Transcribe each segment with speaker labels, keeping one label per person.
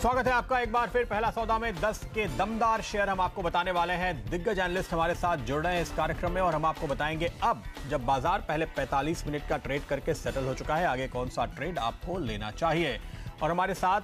Speaker 1: स्वागत है आपका एक बार फिर पहला सौदा में 10 के दमदार शेयर हम आपको बताने वाले हैं। दिग्गज एनालिस्ट हमारे साथ जुड़ रहे हैं इस कार्यक्रम में और हम आपको बताएंगे अब जब बाजार पहले 45 मिनट का ट्रेड करके सेटल हो चुका है, आगे कौन सा ट्रेड आपको लेना चाहिए। और हमारे साथ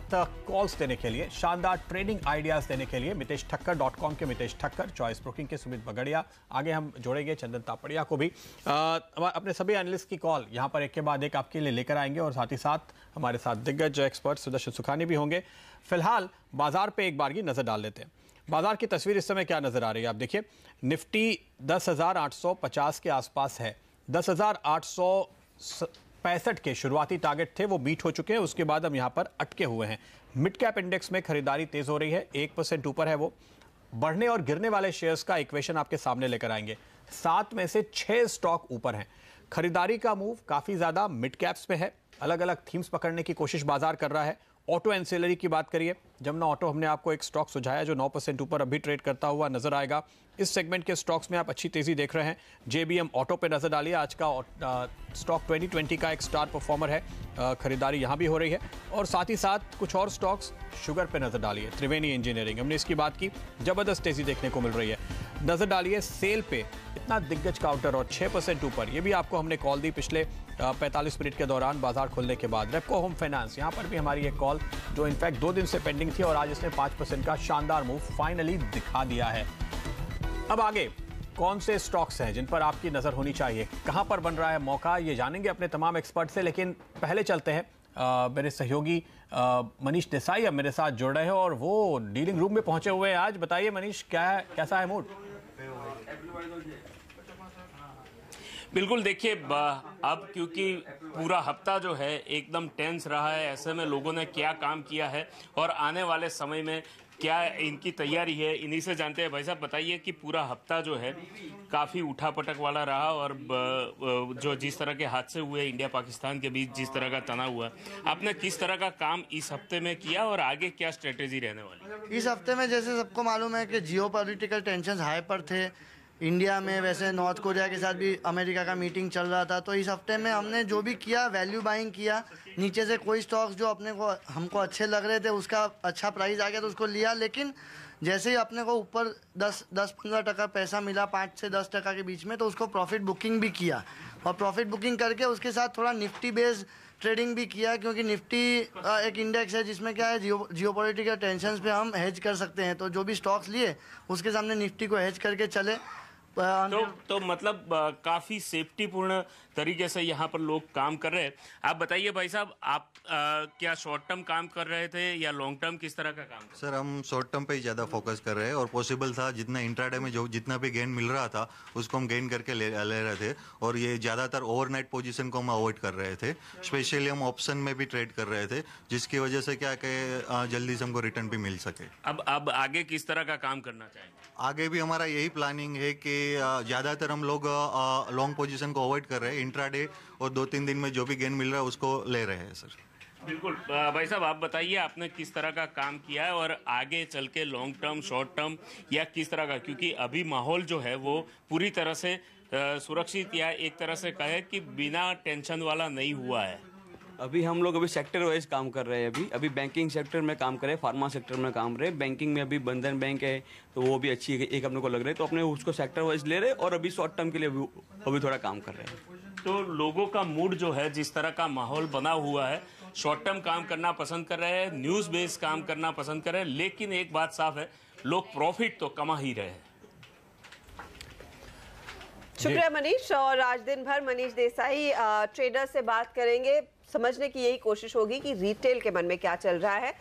Speaker 1: कॉल्स देने के लिए, शानदार ट्रेडिंग आइडियाज देने के लिए मितेश ठक्कर .com के मितेश ठक्कर, चॉइस ब्रोकिंग के सुमित बगड़िया, आगे हम जोड़ेंगे चंदन तापड़िया को भी। अपने सभी एनालिस्ट की कॉल यहाँ पर एक के बाद एक आपके लिए लेकर आएंगे और साथ ही साथ हमारे साथ दिग्गज एक्सपर्ट सुदर्शन सुखानी भी होंगे। फिलहाल बाजार पे एक बार की नजर डाल लेते हैं। बाजार की तस्वीर इस समय क्या नजर आ रही है आप देखिए। निफ्टी 10,850 के आसपास है। 10,865 के शुरुआती टारगेट थे, वो बीट हो चुके हैं। उसके बाद हम यहां पर अटके हुए हैं। मिड कैप इंडेक्स में खरीदारी तेज हो रही है, 1% ऊपर है वो। बढ़ने और गिरने वाले शेयर्स का इक्वेशन आपके सामने लेकर आएंगे। 7 में से 6 स्टॉक ऊपर हैं। खरीदारी का मूव काफी ज्यादा मिड कैप्स पे है। अलग अलग थीम्स पकड़ने की कोशिश बाजार कर रहा है। ऑटो एंसिलरी की बात करिए, जमुना ऑटो हमने आपको एक स्टॉक सुझाया जो 9% ऊपर अभी ट्रेड करता हुआ नजर आएगा। इस सेगमेंट के स्टॉक्स में आप अच्छी तेजी देख रहे हैं। जेबीएम ऑटो पे नजर डालिए, आज का स्टॉक 2020 का एक स्टार परफॉर्मर है। खरीदारी यहां भी हो रही है। और साथ ही साथ कुछ और स्टॉक्स शुगर पे नजर डालिए। त्रिवेणी इंजीनियरिंग, हमने इसकी बात की, जबरदस्त तेजी देखने को मिल रही है। नजर डालिए सेल पे, इतना दिग्गज काउंटर और 6% ऊपर, ये भी आपको हमने कॉल दी पिछले 45 मिनट के दौरान बाजार खुलने के बाद। रेपको होम फाइनेंस, यहां पर भी हमारी एक कॉल जो इनफैक्ट 2 दिन से पेंडिंग थी और आज इसने 5% का शानदार मूव फाइनली दिखा दिया है। अब आगे कौन से स्टॉक्स हैं जिन पर आपकी नजर होनी चाहिए, कहां पर बन रहा है मौका, ये जानेंगे अपने तमाम एक्सपर्ट से। लेकिन पहले चलते हैं, मेरे सहयोगी मनीष देसाई अब मेरे साथ जुड़ रहे हैं और वो डीलिंग रूम में पहुंचे हुए हैं आज। बताइए मनीष, कैसा है मूड?
Speaker 2: बिल्कुल, देखिए अब क्योंकि पूरा हफ्ता जो है एकदम टेंस रहा है, ऐसे में लोगों ने क्या काम किया है और आने वाले समय में क्या इनकी तैयारी है, इन्हीं से जानते हैं। भाई साहब बताइए कि पूरा हफ्ता जो है काफ़ी उठापटक वाला रहा और जो जिस तरह के हादसे हुए इंडिया पाकिस्तान के बीच, जिस तरह का तनाव हुआ, आपने किस तरह का काम इस हफ्ते में किया और आगे क्या स्ट्रेटेजी रहने वाली?
Speaker 3: इस हफ्ते में जैसे सबको मालूम है कि जियोपॉलिटिकल टेंशन हाई पर थे इंडिया में, वैसे नॉर्थ कोरिया के साथ भी अमेरिका का मीटिंग चल रहा था। तो इस हफ्ते में हमने जो भी किया, वैल्यू बाइंग किया। नीचे से कोई स्टॉक्स जो हमको अच्छे लग रहे थे, उसका अच्छा प्राइस आ गया तो उसको लिया। लेकिन जैसे ही अपने को ऊपर 10-15% पैसा मिला, 5 से 10% के बीच में, तो उसको प्रॉफिट बुकिंग भी किया। और प्रॉफिट बुकिंग करके उसके साथ थोड़ा निफ्टी बेस्ड ट्रेडिंग भी किया, क्योंकि निफ्टी एक इंडेक्स है जिसमें क्या है, जियोपॉलिटिकल टेंशंस पे हम हेज कर सकते हैं। तो जो भी स्टॉक्स लिए उसके सामने निफ्टी को हेज करके चले।
Speaker 2: तो मतलब काफी सेफ्टी पूर्ण तरीके से यहाँ पर लोग काम कर रहे हैं। आप बताइए भाई साहब, आप क्या शॉर्ट टर्म काम कर रहे थे या लॉन्ग टर्म, किस तरह का काम?
Speaker 4: सर, हम शॉर्ट टर्म पे ही ज़्यादा फोकस कर रहे हैं और पॉसिबल था जितना इंट्राडे में जो जितना भी गेन मिल रहा था उसको हम गेन करके ले रहे थे। और ये ज़्यादातर ओवरनाइट पोजीशन को हम अवॉइड कर रहे थे। स्पेशली हम ऑप्शन में भी ट्रेड कर रहे थे, जिसकी वजह से क्या कि जल्दी से हमको रिटर्न भी मिल सके।
Speaker 2: अब आगे किस तरह का काम करना चाहेंगे?
Speaker 4: आगे भी हमारा यही प्लानिंग है कि ज़्यादातर हम लोग लॉन्ग पोजीशन को अवॉइड कर रहे हैं। इंट्राडे और 2-3 दिन में जो भी गेन मिल रहा है उसको ले रहे हैं सर।
Speaker 2: बिल्कुल भाई साहब, आप बताइए आपने किस तरह का काम किया है और आगे चल के लॉन्ग टर्म, शॉर्ट टर्म या किस तरह का, क्योंकि अभी माहौल जो है वो पूरी तरह से सुरक्षित या एक तरह से कहे कि बिना टेंशन वाला नहीं हुआ है।
Speaker 5: अभी हम लोग सेक्टर वाइज काम कर रहे हैं। अभी बैंकिंग सेक्टर में काम कर रहे हैं, फार्मा सेक्टर में काम कर रहे हैं। बैंकिंग में अभी बंधन बैंक है तो वो भी अच्छी एक अपने को लग रहा है, तो अपने उसको सेक्टर वाइज ले रहे हैं और अभी शॉर्ट टर्म के लिए अभी थोड़ा काम कर रहे हैं।
Speaker 2: तो लोगों का मूड जो है, जिस तरह का माहौल बना हुआ है, शॉर्ट टर्म काम करना पसंद कर रहे हैं, न्यूज बेस्ड काम करना पसंद कर रहे हैं। लेकिन एक बात साफ है, लोग प्रॉफिट तो कमा ही रहे हैं।
Speaker 6: शुक्रिया मनीष। और आज दिन भर मनीष देसाई ट्रेडर से बात करेंगे, समझने की यही कोशिश होगी कि रिटेल के मन में क्या चल रहा है।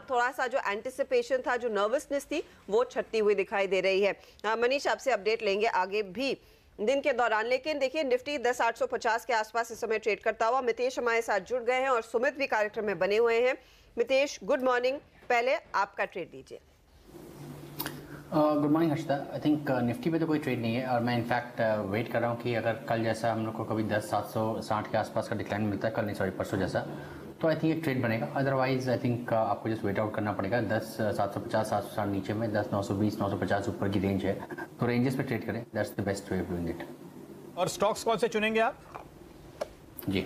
Speaker 6: थोड़ा सा जो एंटिसिपेशन था, जो नर्वसनेस थी, वो छटती हुई दिखाई दे रही है। मनीष, आपसे अपडेट लेंगे आगे भी दिन के दौरान। लेकिन देखिए, निफ्टी 10,850 के आसपास इस समय ट्रेड करता हुआ। मितेश हमारे साथ जुड़ गए हैं और सुमित भी कार्यक्रम में बने हुए हैं। Mitesh, good morning. पहले आपका ट्रेड दीजिए।
Speaker 7: Good morning Harshita. I think Nifty पे तो कोई ट्रेड नहीं है और मैं इनफैक्ट वेट कर रहा हूँ कि अगर कल जैसा हम लोग को कभी 10,760 के आसपास का डिक्लाइन मिलता है, कल नहीं सॉरी परसों जैसा, तो आई थिंक एक ट्रेड बनेगा। अदरवाइज आई थिंक आपको जस्ट वेट आउट करना पड़ेगा। 10,750 760 नीचे में, 10,920 950 ऊपर की रेंज है, तो रेंजेस पे ट्रेड करें। That's the best way of doing it.
Speaker 1: और स्टॉक्स कौन से चुनेंगे आप?
Speaker 7: जी,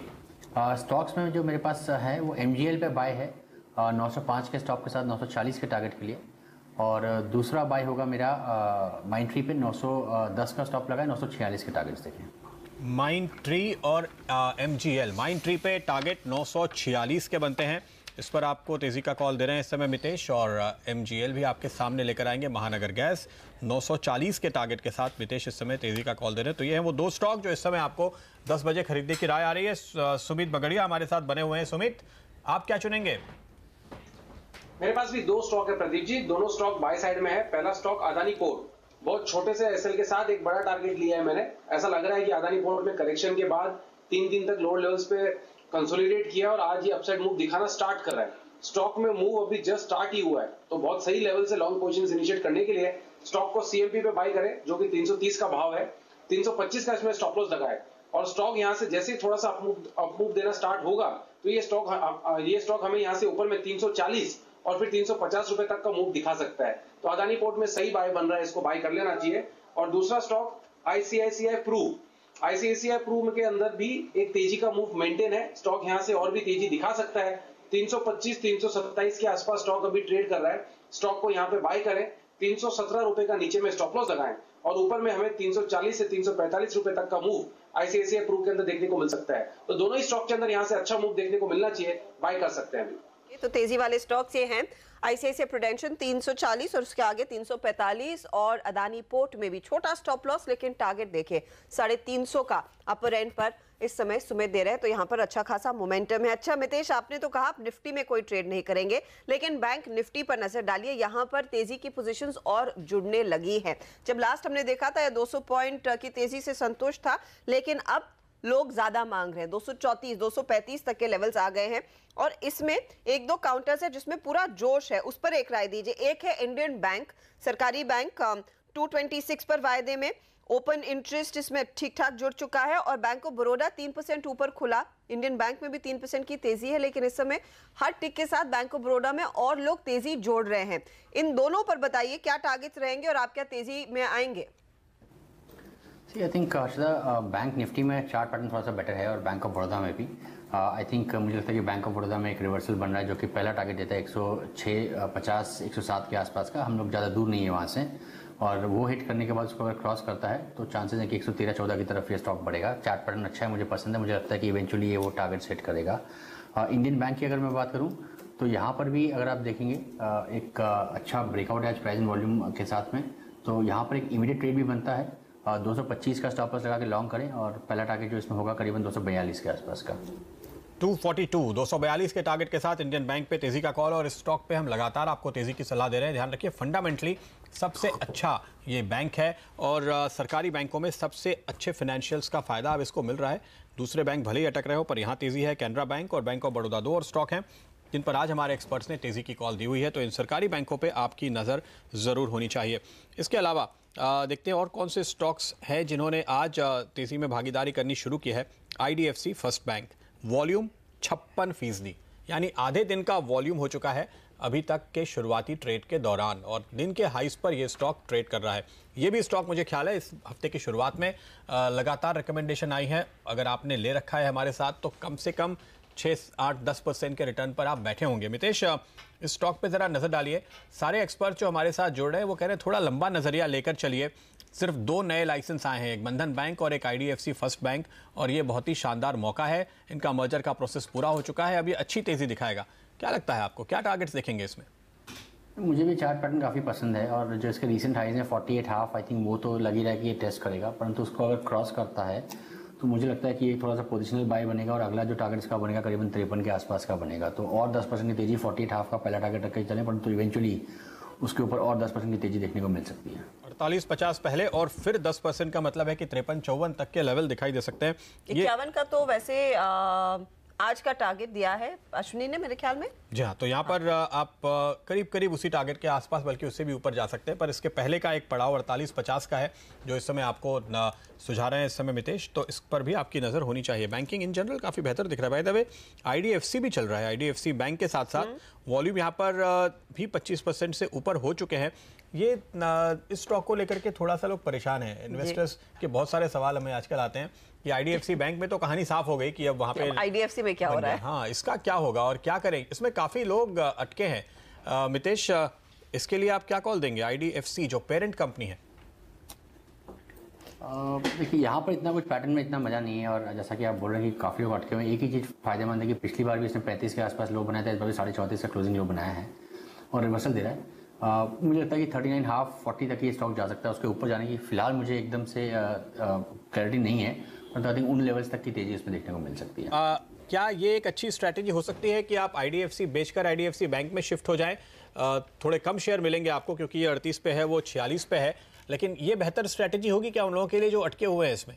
Speaker 7: स्टॉक्स में जो मेरे पास है वो MGL पे बाय है 905 के स्टॉप के साथ 940 के टारगेट के लिए। और दूसरा बाय होगा मेरा माइंड ट्री पे 910 का स्टॉप लगा है, 946 के टारगेट्स देखें।
Speaker 1: माइंड ट्री और MGL, माइंड ट्री पे टारगेट 946 के बनते हैं, इस पर आपको तेजी का कॉल दे रहे हैं इस समय मितेश। और MGL भी आपके सामने लेकर आएंगे, महानगर गैस 940 के टारगेट के साथ मितेश इस समय तेजी का कॉल दे रहे हैं। तो ये हैं वो दो स्टॉक जो इस समय आपको 10 बजे खरीदने की राय आ रही है। सुमित बगड़िया हमारे साथ बने हुए हैं। सुमित, आप क्या चुनेंगे?
Speaker 8: मेरे पास भी दो स्टॉक है प्रदीप जी, दोनों स्टॉक बाय साइड में है। पहला स्टॉक अदानी पोर्ट, बहुत छोटे से एसएल के साथ एक बड़ा टारगेट लिया है मैंने। ऐसा लग रहा है कि अदानी पोर्ट में करेक्शन के बाद 3 दिन तक लोअर लेवल्स पे कंसोलिडेट किया और आज ये अपसाइड मूव दिखाना स्टार्ट कर रहा है। स्टॉक में मूव अभी जस्ट स्टार्ट ही हुआ है, तो बहुत सही लेवल से लॉन्ग पोजीशंस इनिशिएट करने के लिए स्टॉक को सीएमपी पे बाय करें, जो कि 330 का भाव है। 325 का इसमें स्टॉप लॉस लगा है और स्टॉक यहां से जैसे ही थोड़ा सा अपमूव देना स्टार्ट होगा तो ये स्टॉक हमें यहां से ऊपर में 340 और फिर 350 रुपए तक का मूव दिखा सकता है। तो अदानी पोर्ट में सही बाय बन रहा है, इसको बाय कर लेना चाहिए। और दूसरा स्टॉक आईसीआईसीआई प्रू के अंदर भी एक तेजी का मूव मेंटेन है। स्टॉक यहां से और भी तेजी दिखा सकता है। 325 327 के आसपास स्टॉक अभी ट्रेड कर रहा है। स्टॉक को यहां पे बाय करें, 317 रुपए का नीचे में स्टॉप लॉस लगाएं और ऊपर में हमें 340 से 345 रुपए तक का मूव आईसीआईसीआई प्रू के अंदर देखने को मिल सकता है। तो दोनों ही स्टॉक के अंदर यहां से अच्छा मूव देखने को मिलना चाहिए, बाय कर सकते हैं अभी।
Speaker 6: तो तेजी वाले स्टॉक्स ये हैं आईसीआईसीआई प्रूडेंशियल 340 और उसके आगे 345 और अदानी पोर्ट में भी छोटा स्टॉप लॉस, लेकिन टारगेट देखिए 350 का अपर एंड पर इस समय सुमित दे रहे हैं। तो यहाँ पर अच्छा खासा मोमेंटम है। अच्छा मितेश, आपने तो कहा आप निफ्टी में कोई ट्रेड नहीं करेंगे, लेकिन बैंक निफ्टी पर नजर डालिए, यहाँ पर तेजी की पोजीशंस और जुड़ने लगी है। जब लास्ट हमने देखा था 200 पॉइंट की तेजी से संतुष्ट था, लेकिन अब लोग ज्यादा मांग रहे हैं। 234 235 तक के लेवल्स आ गए हैं और इसमें एक दो काउंटर्स है जिसमें पूरा जोश है, उस पर एक राय दीजिए। एक है इंडियन बैंक, सरकारी बैंक 226 पर वायदे में, ओपन इंटरेस्ट इसमें ठीक ठाक जुड़ चुका है और बैंक ऑफ बड़ौदा 3% ऊपर खुला। इंडियन बैंक में भी 3% की तेजी है, लेकिन इस समय हर टिक के साथ बैंक ऑफ बड़ौदा में और लोग तेजी जोड़ रहे हैं। इन दोनों पर बताइए क्या टारगेट्स रहेंगे और आप क्या तेजी में आएंगे?
Speaker 7: आई थिंक बैंक निफ्टी में चार्ट पैटर्न थोड़ा सा बेटर है और बैंक ऑफ बड़ौदा में भी आई थिंक मुझे लगता है कि बैंक ऑफ बड़ौदा में एक रिवर्सल बन रहा है, जो कि पहला टारगेट देता है 106.50 107 के आसपास का। हम लोग ज़्यादा दूर नहीं है वहाँ से, और वो हिट करने के बाद उसको अगर क्रॉस करता है तो चांसेस है कि 113-14 की तरफ ये स्टॉक बढ़ेगा। चार्ट पैटर्न अच्छा है, मुझे पसंद है। मुझे लगता है कि इवेंचुअली ये वो टारगेट सेट करेगा। इंडियन बैंक की अगर मैं बात करूँ तो यहाँ पर भी अगर आप देखेंगे एक अच्छा ब्रेकआउट है आज प्राइस एंड वॉल्यूम के साथ में, तो यहाँ पर एक इमीडिएट ट्रेड भी बनता है। 225 का स्टॉप लॉस लगा के लॉन्ग करें और पहला टारगेट जो इसमें होगा करीबन 242 के आसपास का।
Speaker 1: 242 के टारगेट के साथ इंडियन बैंक पे तेजी का कॉल, और इस स्टॉक पे हम लगातार आपको तेजी की सलाह दे रहे हैं। ध्यान रखिए फंडामेंटली सबसे अच्छा ये बैंक है और सरकारी बैंकों में सबसे अच्छे फाइनेंशियल्स का फायदा अब इसको मिल रहा है। दूसरे बैंक भले ही अटक रहे हो पर यहाँ तेजी है। कैनरा बैंक और बैंक ऑफ बड़ौदा दो और स्टॉक हैं जिन पर आज हमारे एक्सपर्ट्स ने तेजी की कॉल दी हुई है, तो इन सरकारी बैंकों पे आपकी नज़र ज़रूर होनी चाहिए। इसके अलावा देखते हैं और कौन से स्टॉक्स हैं जिन्होंने आज तेजी में भागीदारी करनी शुरू की है। IDFC फर्स्ट बैंक, वॉल्यूम 56%, यानी आधे दिन का वॉल्यूम हो चुका है अभी तक के शुरुआती ट्रेड के दौरान, और दिन के हाइस पर यह स्टॉक ट्रेड कर रहा है। ये भी स्टॉक मुझे ख्याल है इस हफ्ते की शुरुआत में लगातार रिकमेंडेशन आई है। अगर आपने ले रखा है हमारे साथ तो कम से कम 6-8-10% के रिटर्न पर आप बैठे होंगे। मितेश, इस स्टॉक पे ज़रा नज़र डालिए। सारे एक्सपर्ट जो हमारे साथ जुड़ रहे हैं वो कह रहे हैं थोड़ा लंबा नज़रिया लेकर चलिए। सिर्फ 2 नए लाइसेंस आए हैं, एक बंधन बैंक और एक IDFC फर्स्ट बैंक, और ये बहुत ही शानदार मौका है। इनका मर्जर का प्रोसेस पूरा हो चुका है, अभी अच्छी तेज़ी दिखाएगा। क्या लगता है आपको, क्या टारगेट्स देखेंगे इसमें?
Speaker 7: मुझे भी चार्ट पैटर्न काफ़ी पसंद है और जो इसके रिसेंट हाइज हैं 48.5, आई थिंक वो तो लग ही रहा है कि ये टेस्ट करेगा, परंतु उसको अगर क्रॉस करता है तो मुझे लगता है कि ये थोड़ा सा पोजिशनल बाय बनेगा और अगला जो टारगेट इसका बनेगा करीबन 53 के आसपास का बनेगा। तो और 10% की तेजी 48.5 का पहला टारगेट रख के चलें, परंतु इवेंचुअली उसके ऊपर और 10% की तेजी देखने को मिल सकती है।
Speaker 1: 48-50 पहले और फिर 10% का मतलब है कि 53-54 तक के लेवल दिखाई दे सकते हैं।
Speaker 6: 51 का तो वैसे आज का टारगेट दिया है अश्विनी ने मेरे ख्याल में।
Speaker 1: जी हाँ, तो यहाँ पर आप करीब करीब उसी टारगेट के आसपास, बल्कि उससे भी ऊपर जा सकते हैं, पर इसके पहले का एक पड़ाव 48-50 का है जो इस समय आपको सुझा रहे हैं इस समय मितेश, तो इस पर भी आपकी नज़र होनी चाहिए। बैंकिंग इन जनरल काफ़ी बेहतर दिख रहा है। बाय द वे IDFC भी चल रहा है। IDFC बैंक के साथ साथ वॉल्यूम यहाँ पर भी 25% से ऊपर हो चुके हैं। ये इस स्टॉक को लेकर के थोड़ा सा लोग परेशान हैं, इन्वेस्टर्स के बहुत सारे सवाल हमें आजकल आते हैं कि आईडीएफसी बैंक में तो कहानी साफ हो गई कि अब वहां पे
Speaker 6: आईडीएफसी में क्या हो रहा है,
Speaker 1: हाँ इसका क्या होगा और क्या करें, इसमें काफी लोग अटके हैं। मितेश, इसके लिए आप क्या कॉल देंगे? आईडीएफसी जो पेरेंट कंपनी है।
Speaker 7: देखिए यहाँ पर इतना कुछ पैटर्न में इतना मजा नहीं है, और जैसा कि आप बोल रहे हैं कि काफ़ी लोग अटके हुए हैं। एक ही चीज़ फायदेमंद है कि पिछली बार भी इसने 35 के आसपास लो बनाया था, इस बार भी 34.5 का क्लोजिंग लो बनाया है और रिवर्सल दे रहा है। मुझे लगता है कि 39.5 40 तक ये स्टॉक जा सकता है। उसके ऊपर जाने की फिलहाल मुझे एकदम से क्लैरिटी नहीं है, पर आई थिंक उन लेवल्स तक की तेजी इसमें देखने को मिल सकती है।
Speaker 1: क्या ये एक अच्छी स्ट्रैटेजी हो सकती है कि आप आईडीएफसी बेचकर आईडीएफसी बैंक में शिफ्ट हो जाएं? थोड़े कम शेयर मिलेंगे आपको क्योंकि ये 38 पे है, वो 46 पे है, लेकिन ये बेहतर स्ट्रैटेजी होगी क्या उन लोगों के लिए जो अटके हुए हैं इसमें?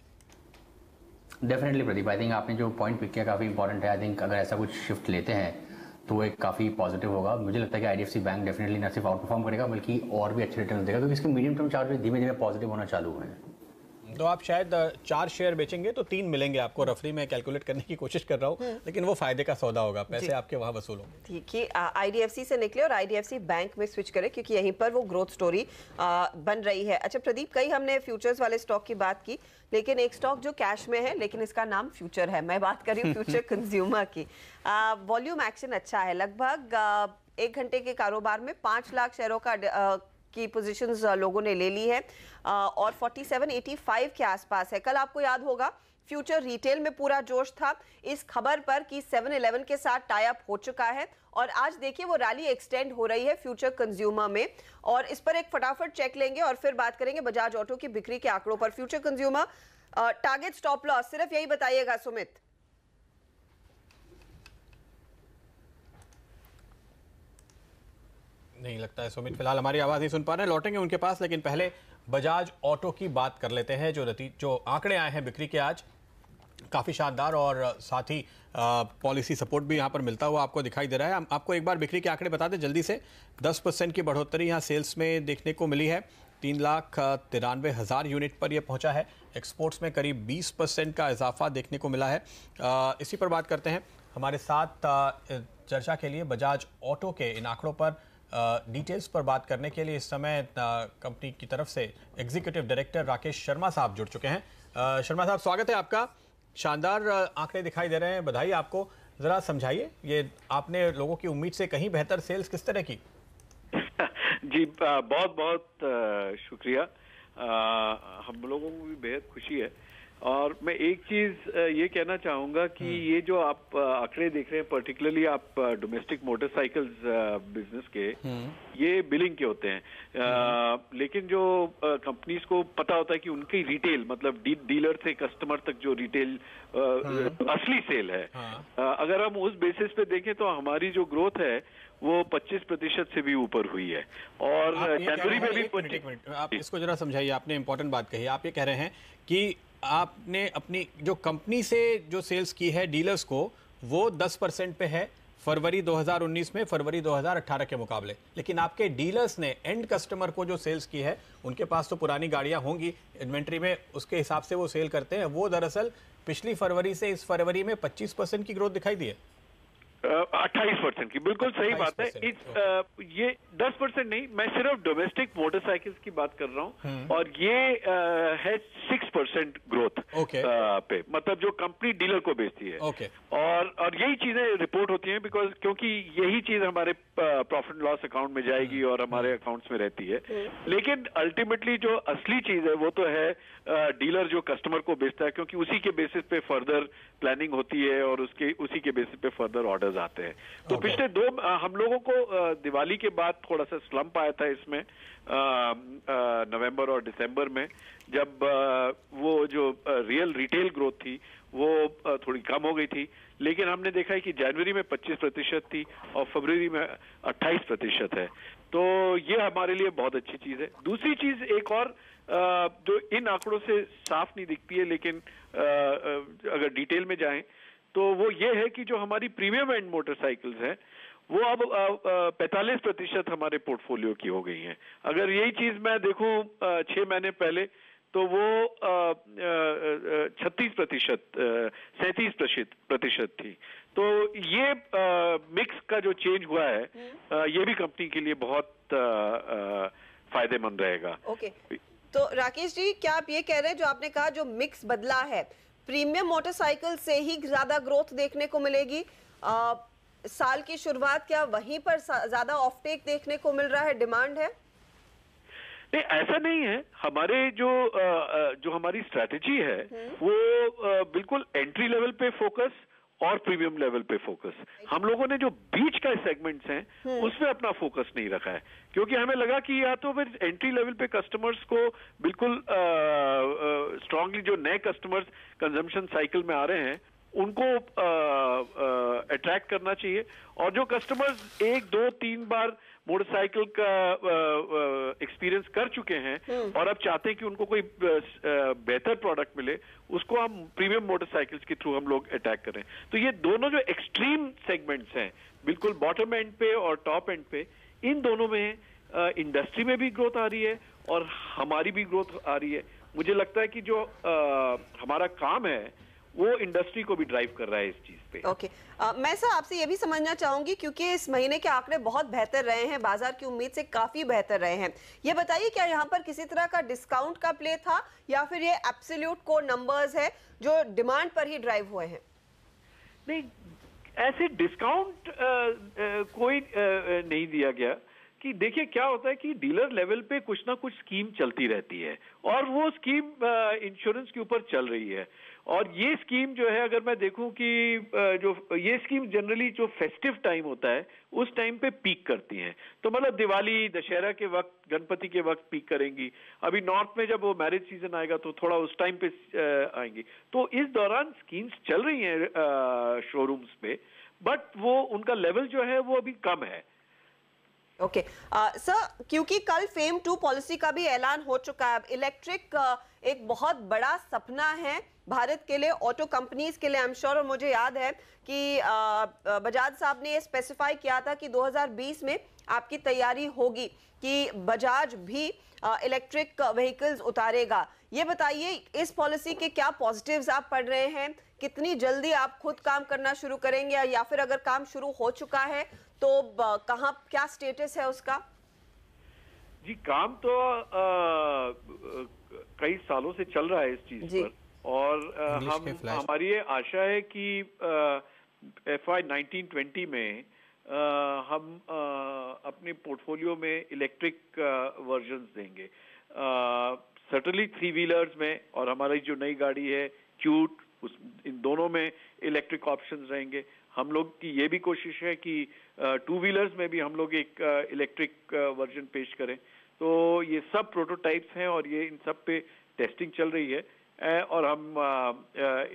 Speaker 7: डेफिनेटली प्रदीप, आई थिंक आपने जो पॉइंट पिक किया काफ़ी इंपॉर्टेंट है। आई थिंक अगर ऐसा कुछ शिफ्ट लेते हैं तो वो एक काफ़ी पॉजिटिव होगा। मुझे लगता है कि आईडीएफसी बैंक डेफिनेटली न सिर्फ आउट परफॉर्म करेगा बल्कि और भी अच्छे रिटर्न देगा, क्योंकि इसके मीडियम टर्म चार्ट धीमे धीमे पॉजिटिव होना चालू हुए हैं।
Speaker 1: तो आप शायद 4 शेयर बेचेंगे तो 3 मिलेंगे आपको, रफली मैं कैलकुलेट करने की कोशिश कर रहा हूँ, लेकिन वो फायदे का सौदा होगा, पैसे आपके वहाँ वसूल होंगे।
Speaker 6: ठीक है, आईडीएफसी से निकले और आईडीएफसी बैंक में स्विच करें क्योंकि यहीं पर वो ग्रोथ स्टोरी बन रही है। अच्छा प्रदीप, कई हमने फ्यूचर्स वाले स्टॉक की बात की, लेकिन एक स्टॉक जो कैश में है लेकिन इसका नाम फ्यूचर है, मैं बात कर रही हूँ फ्यूचर कंज्यूमर की। वॉल्यूम एक्शन अच्छा है, लगभग 1 घंटे के कारोबार में 5 लाख शेयरों का की पोजीशंस लोगों ने ले ली है और 4785 के आसपास है। कल आपको याद होगा फ्यूचर रिटेल में पूरा जोश था इस खबर पर कि 7-Eleven के साथ टाई अप हो चुका है, और आज देखिए वो रैली एक्सटेंड हो रही है फ्यूचर कंज्यूमर में, और इस पर एक फटाफट चेक लेंगे और फिर बात करेंगे बजाज ऑटो की बिक्री के आंकड़ों पर। Future consumer target stop loss सिर्फ यही बताइएगा सुमित।
Speaker 1: नहीं लगता है सुमित फिलहाल हमारी आवाज नहीं सुन पा रहे हैं, लौटेंगे उनके पास, लेकिन पहले बजाज ऑटो की बात कर लेते हैं। जो आंकड़े आए हैं बिक्री के आज काफ़ी शानदार, और साथ ही पॉलिसी सपोर्ट भी यहाँ पर मिलता हुआ आपको दिखाई दे रहा है। हम आपको एक बार बिक्री के आंकड़े बता दें जल्दी से। 10% की बढ़ोतरी यहाँ सेल्स में देखने को मिली है, 3,93,000 यूनिट पर यह पहुँचा है। एक्सपोर्ट्स में करीब 20% का इजाफा देखने को मिला है। इसी पर बात करते हैं। हमारे साथ चर्चा के लिए बजाज ऑटो के इन आंकड़ों पर डिटेल्स पर बात करने के लिए इस समय कंपनी की तरफ से एग्जीक्यूटिव डायरेक्टर राकेश शर्मा साहब जुड़ चुके हैं। शर्मा साहब, स्वागत है आपका। शानदार आंकड़े दिखाई दे रहे हैं, बधाई आपको। जरा समझाइए, ये आपने लोगों की उम्मीद से कहीं बेहतर सेल्स किस तरह की?
Speaker 9: जी बहुत बहुत शुक्रिया। हम लोगों को भी बेहद खुशी है, और मैं एक चीज ये कहना चाहूंगा कि ये जो आप आंकड़े देख रहे हैं, पर्टिकुलरली आप डोमेस्टिक मोटरसाइकिल्स बिजनेस के, ये बिलिंग के होते हैं, लेकिन जो कंपनीज को पता होता है कि उनकी रिटेल मतलब डीलर से कस्टमर तक जो रिटेल असली सेल है, अगर हम उस बेसिस पे देखें तो हमारी जो ग्रोथ है वो 25% से भी ऊपर हुई है, और जनवरी में भी
Speaker 1: आप इसको जरा समझाइए। आपने इंपॉर्टेंट बात कही, आप ये कह रहे हैं कि आपने अपनी जो कंपनी से जो सेल्स की है डीलर्स को, वो 10% पे है फरवरी 2019 में फरवरी 2018 के मुकाबले, लेकिन आपके डीलर्स ने एंड कस्टमर को जो सेल्स की है, उनके पास तो पुरानी गाड़ियां होंगी इन्वेंट्री में, उसके हिसाब से वो सेल करते हैं, वो दरअसल पिछली फरवरी से इस फरवरी में 25% की ग्रोथ दिखाई दी है।
Speaker 9: 28% की, बिल्कुल सही बात है। ये 10% नहीं, मैं सिर्फ डोमेस्टिक मोटरसाइकिल्स की बात कर रहा हूँ, और ये है 6% ग्रोथ पे, मतलब जो कंपनी डीलर को बेचती है। और यही चीजें रिपोर्ट होती हैं, बिकॉज क्योंकि यही चीज हमारे प्रॉफिट लॉस अकाउंट में जाएगी और हमारे अकाउंट्स में रहती है, लेकिन अल्टीमेटली जो असली चीज है वो तो है डीलर जो कस्टमर को बेचता है, क्योंकि उसी के बेसिस पे फर्दर प्लानिंग होती है और उसी के बेसिस पे फर्दर ऑर्डर्स आते हैं। तो पिछले हम लोगों को दिवाली के बाद थोड़ा सा स्लम्प आया था इसमें, नवंबर और दिसंबर में, जब वो जो रियल रिटेल ग्रोथ थी वो थोड़ी कम हो गई थी, लेकिन हमने देखा है कि जनवरी में 25% थी और फरवरी में 28% है, तो ये हमारे लिए बहुत अच्छी चीज है। दूसरी चीज एक और जो इन आंकड़ों से साफ नहीं दिखती है, लेकिन अगर डिटेल में जाएं तो वो ये है कि जो हमारी प्रीमियम एंड मोटरसाइकिल्स हैं वो अब 45% हमारे पोर्टफोलियो की हो गई हैं। अगर यही चीज मैं देखूं 6 महीने पहले, तो वो 37% थी। तो ये मिक्स का जो चेंज हुआ है, ये भी कंपनी के लिए बहुत फायदेमंद रहेगा।
Speaker 6: ओके, तो राकेश जी, क्या आप ये कह रहे हैं, जो आपने कहा जो मिक्स बदला है, प्रीमियम मोटरसाइकिल से ही ज्यादा ग्रोथ देखने को मिलेगी? साल की शुरुआत क्या वहीं पर ज्यादा ऑफटेक देखने को मिल रहा है, डिमांड है?
Speaker 9: नहीं, ऐसा नहीं है। हमारे जो हमारी स्ट्रैटेजी है वो बिल्कुल एंट्री लेवल पे फोकस और प्रीमियम लेवल पे फोकस। हम लोगों ने जो बीच का सेगमेंट्स हैं उसमें अपना फोकस नहीं रखा है, क्योंकि हमें लगा कि या तो फिर एंट्री लेवल पे कस्टमर्स को बिल्कुल स्ट्रांगली, जो नए कस्टमर्स कंजम्पशन साइकिल में आ रहे हैं उनको अट्रैक्ट करना चाहिए, और जो कस्टमर्स 1, 2, 3 बार मोटरसाइकिल का एक्सपीरियंस कर चुके हैं और अब चाहते हैं कि उनको कोई बेहतर प्रोडक्ट मिले, उसको हम प्रीमियम मोटरसाइकिल्स के थ्रू हम लोग अटैक करें। तो ये दोनों जो एक्सट्रीम सेगमेंट्स हैं, बिल्कुल बॉटम एंड पे और टॉप एंड पे, इन दोनों में इंडस्ट्री में भी ग्रोथ आ रही है और हमारी भी ग्रोथ आ रही है। मुझे लगता है कि जो हमारा काम है वो इंडस्ट्री को भी ड्राइव कर रहा है इस चीज पे।
Speaker 6: ओके, मैं सर आपसे ये भी समझना चाहूंगी, क्योंकि इस महीने के आंकड़े बहुत बेहतर रहे हैं, बाजार की उम्मीद से काफी बेहतर रहे हैं। ये बताइए, क्या यहाँ पर किसी तरह का डिस्काउंट का प्ले था, या फिर ये एब्सोल्यूट कोर नंबर्स है जो डिमांड पर ही ड्राइव हुए हैं?
Speaker 9: नहीं, ऐसे डिस्काउंट कोई नहीं दिया गया। कि देखिए क्या होता है कि डीलर लेवल पे कुछ ना कुछ स्कीम चलती रहती है, और वो स्कीम इंश्योरेंस के ऊपर चल रही है। और ये स्कीम जो है, अगर मैं देखूं कि जो ये स्कीम जनरली जो फेस्टिव टाइम होता है उस टाइम पे पीक करती हैं। तो मतलब दिवाली, दशहरा के वक्त, गणपति के वक्त पीक करेंगी। अभी नॉर्थ में जब वो मैरिज सीजन आएगा तो थोड़ा उस टाइम पे आएंगी। तो इस दौरान स्कीम्स चल रही हैं शोरूम्स पे, बट वो उनका लेवल जो है वो अभी कम है।
Speaker 6: ओके सर, क्योंकि कल फेम 2 पॉलिसी का भी ऐलान हो चुका है। इलेक्ट्रिक एक बहुत बड़ा सपना है भारत के लिए, ऑटो कंपनीज के लिए, आई एम श्योर। और मुझे याद है कि बजाज साहब ने ये स्पेसिफाई किया था कि 2020 में आपकी तैयारी होगी कि बजाज भी इलेक्ट्रिक व्हीकल्स उतारेगा। ये बताइए, इस पॉलिसी के क्या पॉजिटिव्स आप पढ़ रहे हैं? कितनी जल्दी आप खुद काम करना शुरू करेंगे, या फिर अगर काम शुरू हो चुका है तो कहाँ, क्या स्टेटस है उसका?
Speaker 9: जी, काम तो कई सालों से चल रहा है इस चीज पर, और हमारी ये आशा है कि FY 1920 में हम अपने पोर्टफोलियो में इलेक्ट्रिक वर्जन्स देंगे, सर्टनली 3 व्हीलर्स में, और हमारी जो नई गाड़ी है क्यूट, इन दोनों में इलेक्ट्रिक ऑप्शंस रहेंगे। हम लोग की ये भी कोशिश है कि 2 व्हीलर्स में भी हम लोग एक इलेक्ट्रिक वर्जन पेश करें। तो ये सब प्रोटोटाइप्स हैं और ये इन सब पे टेस्टिंग चल रही है, और हम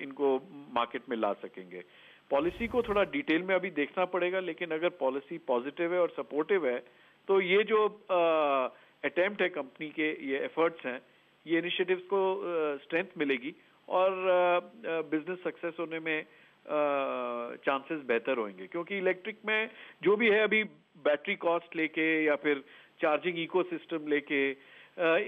Speaker 9: इनको मार्केट में ला सकेंगे। पॉलिसी को थोड़ा डिटेल में अभी देखना पड़ेगा, लेकिन अगर पॉलिसी पॉजिटिव है और सपोर्टिव है तो ये जो अटेम्प्ट है कंपनी के, ये एफर्ट्स हैं, ये इनिशिएटिव्स को स्ट्रेंथ मिलेगी और बिजनेस सक्सेस होने में चांसेस बेहतर होंगे। क्योंकि इलेक्ट्रिक में जो भी है अभी, बैटरी कॉस्ट लेके या फिर चार्जिंग इकोसिस्टम लेके,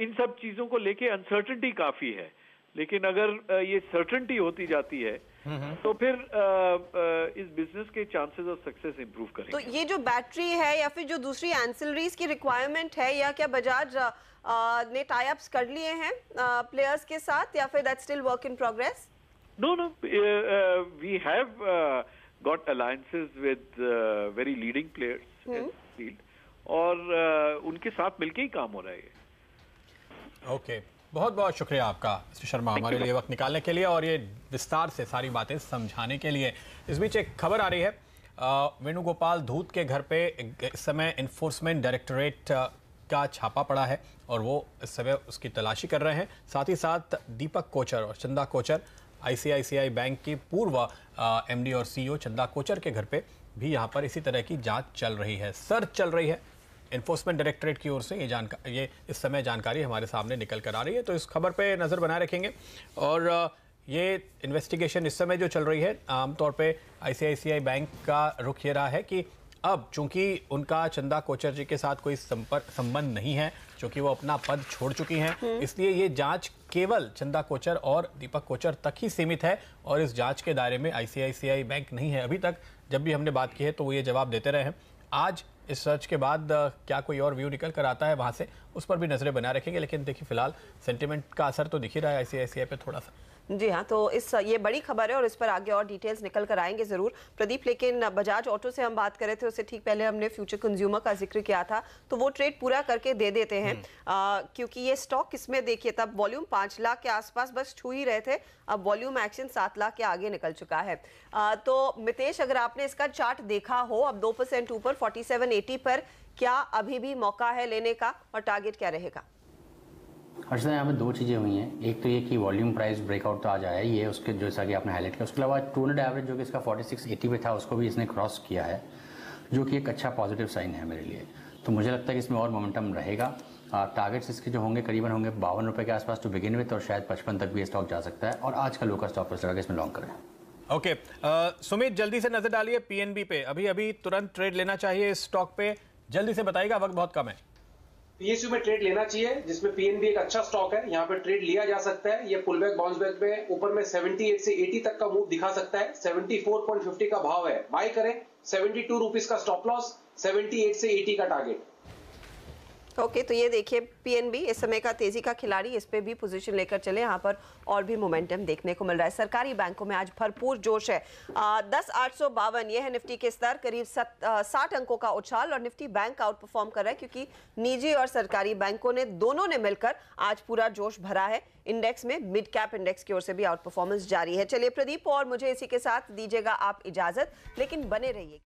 Speaker 9: इन सब चीजों को लेके अनसर्टेनिटी काफी है। लेकिन अगर ये सर्टेनिटी होती जाती है तो फिर इस बिजनेस के चांसेस ऑफ सक्सेस इंप्रूव करेंगे।
Speaker 6: तो ये जो बैटरी है या फिर जो दूसरी एंसिलरीज की रिक्वायरमेंट है, या क्या बजाज ने टाई अप्स कर लिए हैं प्लेयर्स के साथ, या फिर that's still work in progress?
Speaker 9: No, we have got alliances with very leading players in the field, और उनके साथ मिलके ही काम हो रहा है।
Speaker 1: ओके, बहुत बहुत शुक्रिया आपका मिस्टर शर्मा, हमारे लिए वक्त निकालने के लिए और ये विस्तार से सारी बातें समझाने के लिए। इस बीच एक खबर आ रही है, वेणुगोपाल धूत के घर पे इस समय इन्फोर्समेंट डायरेक्टरेट का छापा पड़ा है और वो इस समय उसकी तलाशी कर रहे हैं। साथ ही साथ दीपक कोचर और चंदा कोचर, ICICI बैंक की पूर्व MD और CEO चंदा कोचर के घर पे भी यहाँ पर इसी तरह की जांच चल रही है, सर्च चल रही है। इन्फोर्समेंट डायरेक्टरेट की ओर से ये इस समय जानकारी हमारे सामने निकल कर आ रही है, तो इस खबर पे नज़र बनाए रखेंगे। और ये इन्वेस्टिगेशन इस समय जो चल रही है, आमतौर पे ICICI बैंक का रुख ये रहा है कि अब चूंकि उनका चंदा कोचर जी के साथ कोई संबंध नहीं है, चूंकि वो अपना पद छोड़ चुकी हैं, इसलिए ये जांच केवल चंदा कोचर और दीपक कोचर तक ही सीमित है और इस जांच के दायरे में ICICI बैंक नहीं है। अभी तक जब भी हमने बात की है तो वो ये जवाब देते रहे हैं। आज इस सर्च के बाद क्या कोई और व्यू निकल कर आता है वहां से, उस पर भी नजरें बना रखेंगे। लेकिन देखिए फिलहाल सेंटिमेंट का असर तो दिख ही रहा है ICICI पे थोड़ा सा।
Speaker 6: जी हाँ, तो ये बड़ी खबर है और इस पर आगे और डिटेल्स निकल कर आएंगे जरूर प्रदीप। लेकिन बजाज ऑटो से हम बात कर रहे थे, उससे ठीक पहले हमने फ्यूचर कंज्यूमर का जिक्र किया था, तो वो ट्रेड पूरा करके दे देते हैं क्योंकि ये स्टॉक किसमें देखिए तब वॉल्यूम 5 लाख के आसपास बस छू ही रहे थे, अब वॉल्यूम एक्शन 7 लाख के आगे निकल चुका है। तो मितेश, अगर आपने इसका चार्ट देखा हो, अब 2% ऊपर 4780 पर, क्या अभी भी मौका है लेने का और टारगेट क्या रहेगा?
Speaker 7: हर्षदा, यहाँ पे दो चीज़ें हुई हैं। एक तो ये कि वॉल्यूम प्राइस ब्रेकआउट तो आज आया ही है, उसके जैसा कि आपने हाईलाइट किया। उसके अलावा 200 एवरेज जो कि इसका 4680 पे था, उसको भी इसने क्रॉस किया है, जो कि एक अच्छा पॉजिटिव साइन है मेरे लिए। तो मुझे लगता है कि इसमें और मोमेंटम रहेगा। टारगेट्स इसके जो होंगे करीबन होंगे 52 रुपये के आसपास टू बिगिन विथ, और शायद 55 तक भी ये स्टॉक जा सकता है। और आज का लोकल स्टॉक पर लगा इसमें लॉन्ग करें।
Speaker 1: ओके सुमित, जल्दी से नजर डालिए PNB पे, अभी तुरंत ट्रेड लेना चाहिए इस स्टॉक पे, जल्दी से बताइएगा, वक्त बहुत कम है।
Speaker 8: PSU में ट्रेड लेना चाहिए, जिसमें PNB एक अच्छा स्टॉक है, यहाँ पे ट्रेड लिया जा सकता है। ये पुल बैक बाउंस बैक में ऊपर में 78 से 80 तक का मूव दिखा सकता है। 74.50 का भाव है, बाय करें। 72 रुपीज का स्टॉप लॉस, 78 से 80 का टारगेट।
Speaker 6: ओके, तो ये देखिए PNB इस समय का तेजी का खिलाड़ी, इस पे भी पोजीशन लेकर चले, यहाँ पर और भी मोमेंटम देखने को मिल रहा है। सरकारी बैंकों में आज भरपूर जोश है। 10,852 ये है निफ्टी के स्तर, करीब 60 अंकों का उछाल, और निफ्टी बैंक आउट परफॉर्म कर रहा है क्योंकि निजी और सरकारी बैंकों ने दोनों ने मिलकर आज पूरा जोश भरा है। इंडेक्स में मिड कैप इंडेक्स की ओर से भी आउट परफॉर्मेंस जारी है। चलिए प्रदीप, और मुझे इसी के साथ दीजिएगा आप इजाजत, लेकिन बने रहिए।